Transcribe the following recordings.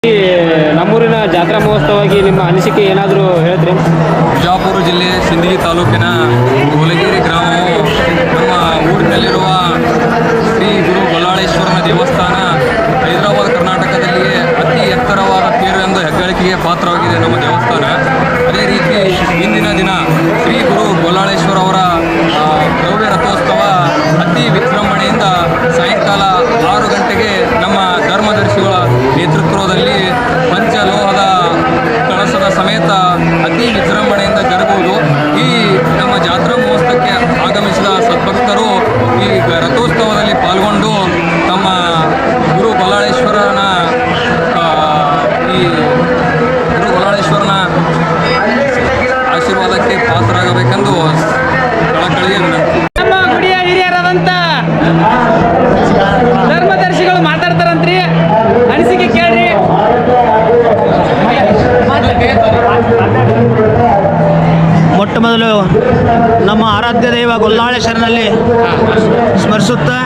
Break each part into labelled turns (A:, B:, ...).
A: ನಮ್ಮೂರಿನ ಜಾತ್ರಾ ಮಹೋತ್ಸವವಾಗಿ ನಿಮ್ಮ ಅನಿಸಿಕೆ ಏನಾದರೂ ಹೇಳಿದ್ರಿ?
B: ಬಿಜಾಪುರ ಜಿಲ್ಲೆ ಸಿಂದಗಿ ತಾಲೂಕಿನ ಗೋಲಗೇರಿ ಗ್ರಾಮವು ನಮ್ಮ ಊರಿನಲ್ಲಿರುವ ಶ್ರೀ ಗುರು ಗೊಲ್ಲಾಳೇಶ್ವರನ ದೇವಸ್ಥಾನ ಹೈದರಾಬಾದ್ ಕರ್ನಾಟಕದಲ್ಲಿಯೇ ಅತಿ ಎತ್ತರವಾದ ತೇರು ಎಂದು ಹೆಗ್ಗಳಿಕೆಗೆ ಪಾತ್ರವಾಗಿದೆ ನಮ್ಮ ದೇವಸ್ಥಾನ. ಅದೇ ರೀತಿ ಇಂದಿನ ದಿನ ಶ್ರೀ ಗುರು ಗೊಲ್ಲಾಳೇಶ್ವರ ಅವರ ಭವ್ಯ ರಥೋತ್ಸವ ಅತಿ ವಿಜೃಂಭಣೆಯಿಂದ ಸಾಯಂಕಾಲ 6 ಗಂಟೆಗೆ ನಮ್ಮ ಧರ್ಮದರ್ಶಿಗಳ ನೇತೃತ್ವದಲ್ಲಿ ಪಂಚಲೋಹದ ಕಳಸದ ಸಮೇತ ಅತಿ ವಿಜೃಂಭಣೆಯಿಂದ ಜರುಗುವುದು. ಈ ನಮ್ಮ ಜಾತ್ರಾ ಮಹೋತ್ಸವಕ್ಕೆ ಆಗಮಿಸಿದ ಸದ್ಭಕ್ತರು ಈ ರಥೋತ್ಸವದಲ್ಲಿ ಪಾಲ್ಗೊಂಡು ತಮ್ಮ ಗುರು ಗೊಲ್ಲಾಳೇಶ್ವರನ ಆಶೀರ್ವಾದಕ್ಕೆ ಪಾತ್ರರಾಗಬೇಕೆಂದು ಕಳಕಳಿಯ ವಿನಂತಿ.
A: ನಮ್ಮ ಗುಡಿಯ ಹಿರಿಯರಾದಂಥ ಧರ್ಮದರ್ಶಿಗಳು ಮಾತಾಡ್ತಾರಂತ್ರಿ, ಅನಿಸಿಕೆ ಕೇಳ್ರಿ.
C: ಮೊಟ್ಟ ಮೊದಲು ನಮ್ಮ ಆರಾಧ್ಯ ದೈವ ಗೊಲ್ಲಾಳೇಶ್ವರನಲ್ಲಿ ಸ್ಮರಿಸುತ್ತಾ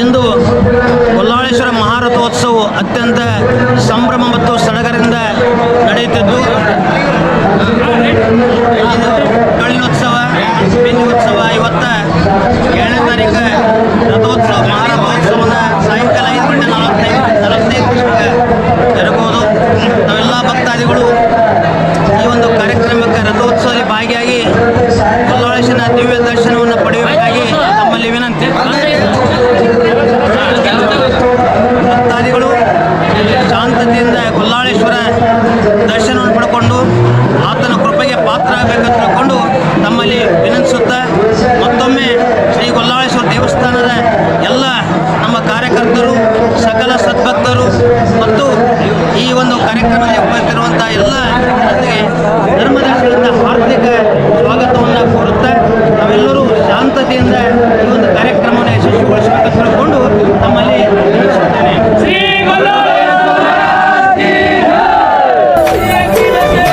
C: ಇಂದು ಗೊಲ್ಲಾಳೇಶ್ವರ ಮಹಾರಥೋತ್ಸವ ಅತ್ಯಂತ ಸಂಭ್ರಮ ಮತ್ತು ಸಡಗರದಿಂದ ನಡೆಯುತ್ತಿದ್ದು ಕಳ್ಳಿನೋತ್ಸವ ಬೆಂಕಿ ಉತ್ಸವ ಇವತ್ತ 7ನೇ ತಾರೀಕು ರಥೋತ್ಸವ ಮಹಾರಥೋತ್ಸವನ ಸಾಯಂಕಾಲ 5:45 ನಿಮಿಷಕ್ಕೆ ಜರುಗುವುದು. ನಾವೆಲ್ಲ ಭಕ್ತಾದಿಗಳು ಈ ಒಂದು ಕಾರ್ಯಕ್ರಮಕ್ಕೆ ರಥೋತ್ಸವದಲ್ಲಿ ಭಾಗಿಯಾಗಿ ಗೊಲ್ಲಾಳೇಶ್ವರನ ದಿವ್ಯ ದರ್ಶನವನ್ನು ಪಡೆಯಬೇಕಾಗಿ ತಮ್ಮಲ್ಲಿ ವಿನಂತಿ. ಭಕ್ತಾದಿಗಳು ಶಾಂತತೆಯಿಂದ ಗೊಲ್ಲಾಳೇಶ್ವರ ದರ್ಶನವನ್ನು ಪಡ್ಕೊಂಡು ಆತನ ಕೃಪೆಗೆ ಪಾತ್ರ ಆಗಬೇಕಂತ ತಿಳ್ಕೊಂಡು ತಮ್ಮಲ್ಲಿ ವಿನಂತಿಸುತ್ತಾ ಮತ್ತೊಮ್ಮೆ ಶ್ರೀ ಗೊಲ್ಲಾಳೇಶ್ವರ ದೇವಸ್ಥಾನದ ಎಲ್ಲ ನಮ್ಮ ಕಾರ್ಯಕರ್ತರು, ಸಕಲ ಸದ್ಭಕ್ತರು ಮತ್ತು ಈ ಒಂದು ಕಾರ್ಯಕ್ರಮದಲ್ಲಿ ಉಪಸ್ಥಿತಿರುವಂಥ ಎಲ್ಲ ಧರ್ಮದರ್ಶಿಗಳಿಂದ ಹಾರ್ದಿಕ ಸ್ವಾಗತವನ್ನು ಕೋರುತ್ತಾ ನಾವೆಲ್ಲರೂ ಶಾಂತತೆಯಿಂದ ಈ ಒಂದು ಕಾರ್ಯಕ್ರಮವನ್ನು ಯಶಸ್ವಿಗೊಳಿಸಬೇಕಂತ ತಿಳ್ಕೊಂಡು ತಮ್ಮಲ್ಲಿ ವಿನಂತಿಸುತ್ತೇನೆ.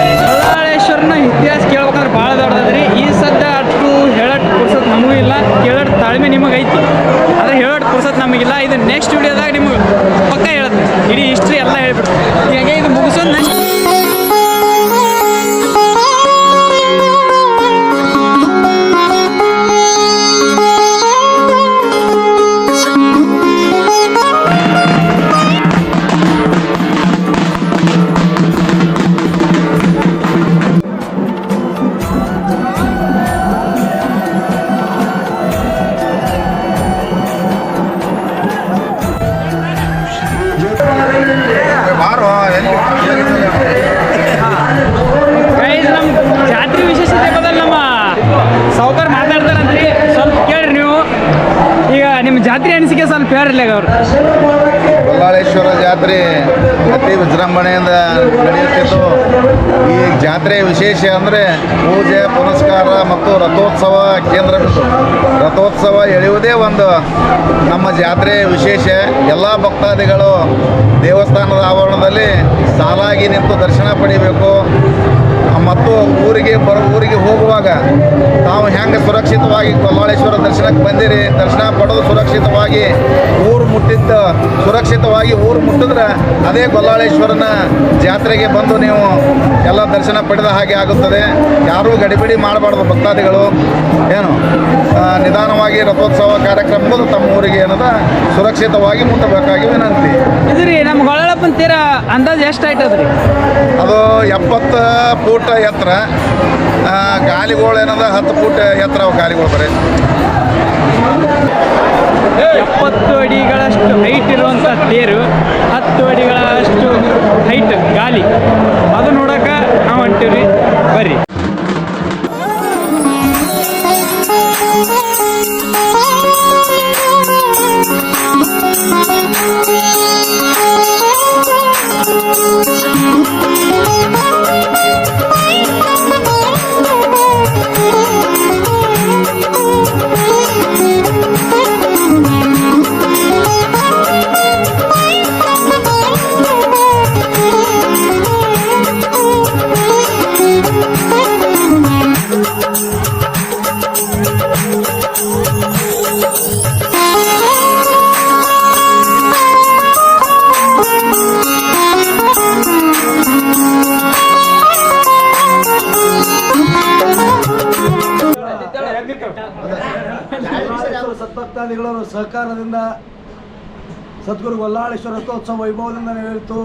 A: ಗೊಲ್ಲಾಳೇಶ್ವರನ ಇತಿಹಾಸ ಕೇಳ್ಬೇಕಂದ್ರೆ ಭಾಳ ದೊಡ್ಡದ್ರಿ. ಈ ಸದ್ಯ ಅಷ್ಟು ಹೇಳೋಟ್ಟು ಪುರ್ಸತ್ ನಮಗೂ ಇಲ್ಲ, ಕೇಳೋಟ್ಟು ತಾಳ್ಮೆ ನಿಮಗೈತಿ, ಆದರೆ ಹೇಳೋಟ್ಟು ಪುರ್ಸತ್ ನಮಗಿಲ್ಲ. ಇದು ನೆಕ್ಸ್ಟ್ ವಿಡಿಯೋದಾಗ ನಿಮಗೆ ಪಕ್ಕ ಹೇಳುತ್ತೆ, ಇಡೀ ಹಿಸ್ಟ್ರಿ ಎಲ್ಲ ಹೇಳ್ಬಿಡ್ತು. ಹೀಗಾಗಿ ಇದು ಮುಗಿಸೋದು ನೆಕ್ಸ್ಟ್. ನಮ್ಮ ಜಾತ್ರೆ ವಿಶೇಷತೆ ಬದಲು ನಮ್ಮ ಸಾವುಕಾರ ಮಾತಾಡ್ತಾರಂತ್ರಿ, ಸ್ವಲ್ಪ ಕೇಳ್ರಿ ನೀವು. ಈಗ ನಿಮ್ಮ ಜಾತ್ರೆ ಅನಿಸಿಕೆ ಸ್ವಲ್ಪ ಹೇಳ್ರಲ್ಲ ಅವರು.
D: ಗೊಲ್ಲಾಳೇಶ್ವರ ಜಾತ್ರೆ ಅತಿ ವಿಜೃಂಭಣೆಯಿಂದ ನಡೆಯುತ್ತಿದ್ದು ಈ ಜಾತ್ರೆಯ ವಿಶೇಷ ಅಂದರೆ ಪೂಜೆ ಪುನಸ್ಕಾರ ಮತ್ತು ರಥೋತ್ಸವ ಕೇಂದ್ರ ಬಿಂದು. ರಥೋತ್ಸವ ಎಳೆಯುವುದೇ ಒಂದು ನಮ್ಮ ಜಾತ್ರೆಯ ವಿಶೇಷ. ಎಲ್ಲ ಭಕ್ತಾದಿಗಳು ದೇವಸ್ಥಾನದ ಆವರಣದಲ್ಲಿ ಸಾಲಾಗಿ ನಿಂತು ದರ್ಶನ ಪಡಿಬೇಕು ಮತ್ತು ಊರಿಗೆ ಹೋಗುವಾಗ ತಾವು ಹೆಂಗೆ ಸುರಕ್ಷಿತವಾಗಿ ಗೊಲ್ಲಾಳೇಶ್ವರ ದರ್ಶನಕ್ಕೆ ಬಂದಿರಿ, ದರ್ಶನ ಪಡೆದು ಸುರಕ್ಷಿತವಾಗಿ ಊರು ಮುಟ್ಟಿದ್ರೆ ಅದೇ ಗೊಲ್ಲಾಳೇಶ್ವರನ ಜಾತ್ರೆಗೆ ಬಂದು ನೀವು ಎಲ್ಲ ದರ್ಶನ ಪಡೆದ ಹಾಗೆ ಆಗುತ್ತದೆ. ಯಾರೂ ಗಡಿಬಿಡಿ ಮಾಡಬಾರ್ದು ಭಕ್ತಾದಿಗಳು. ಏನು ನಿಧಾನವಾಗಿ ರಥೋತ್ಸವ ಕಾರ್ಯಕ್ರಮ ತಮ್ಮ ಊರಿಗೆ ಏನದ ಸುರಕ್ಷಿತವಾಗಿ ಮುಟ್ಟಬೇಕಾಗಿ ವಿನಂತಿ.
A: ಇದು ರೀ ನಮ್ಮ ಗೊಲ್ಲಪ್ಪನ ತೀರ ಅಂದಾಜು ಎಷ್ಟು ಆಯ್ತದ್ರಿ?
D: ಅದು 70 ಫೂಟ್ ಎತ್ತರ, ಗಾಲಿಗಳು ಏನದ 10 ಫೂಟ್ ಎತ್ತರ. ಅವು ಗಾಲಿಗಳು ಬರೀ
A: 70 ಅಡಿಗಳಷ್ಟು ಹೈಟ್ ಇರುವಂಥ ತೇರು, 10 ಅಡಿಗಳಷ್ಟು ಹೈಟ್ ಗಾಲಿ. ಅದು ನೋಡೋಕೆ ನಾವು ಹೊಂಟೀವಿ, ಬರ್ರಿ.
E: ಭಕ್ತಾದಿಗಳ ಸಹಕಾರದಿಂದ ಸದ್ಗುರು ಗೊಲ್ಲಾಳೇಶ್ವರ ರಥೋತ್ಸವ ವೈಭವದಿಂದ ನಡೆಯಿತು.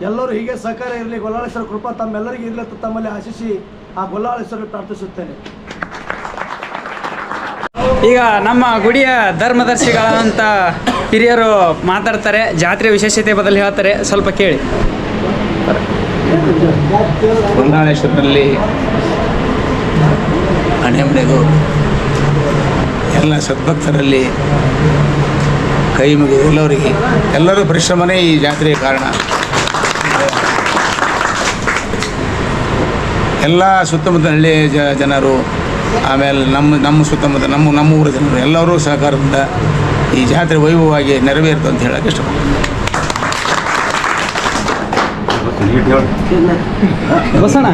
E: ಎಲ್ಲರೂ ಹೀಗೆ ಸಹಕಾರ ಇರಲಿ, ಗೊಲ್ಲಾಳೇಶ್ವರ ಕೃಪಾ ತಮ್ಮೆಲ್ಲರಿಗೂ ಇರಲಿ ಅಂತ ತಮ್ಮಲ್ಲಿ ಆಶಿಸಿ ಆ ಗೊಲ್ಲಾಳೇಶ್ವರ ಪ್ರಾರ್ಥಿಸುತ್ತೇನೆ.
A: ಈಗ ನಮ್ಮ ಗುಡಿಯ ಧರ್ಮದರ್ಶಿಗಳಂತ ಹಿರಿಯರು ಮಾತಾಡ್ತಾರೆ, ಜಾತ್ರೆ ವಿಶೇಷತೆ ಬದಲು ಹೇಳ್ತಾರೆ, ಸ್ವಲ್ಪ ಕೇಳಿ.
F: ಗೊಲ್ಲಾಳೇಶ್ವರನಲ್ಲಿ ಮನೆಗೂ ಎಲ್ಲ ಸದ್ಭಕ್ತರಲ್ಲಿ ಕೈ ಮುಗಿದು ಎಲ್ಲರೂ ಪರಿಶ್ರಮನೇ ಈ ಜಾತ್ರೆಯ ಕಾರಣ. ಎಲ್ಲ ಸುತ್ತಮುತ್ತ ಹಳ್ಳಿಯ ಜನರು, ಆಮೇಲೆ ನಮ್ಮ ಸುತ್ತಮುತ್ತ ನಮ್ಮ ಊರ ಜನರು ಎಲ್ಲರೂ ಸಹಕಾರದಿಂದ ಈ ಜಾತ್ರೆ ವೈಭವವಾಗಿ ನೆರವೇರಿತು ಅಂತ ಹೇಳಕ್ಕೆ ಇಷ್ಟಪಡ್ತೀನಿ.
A: ಬಸಣ್ಣ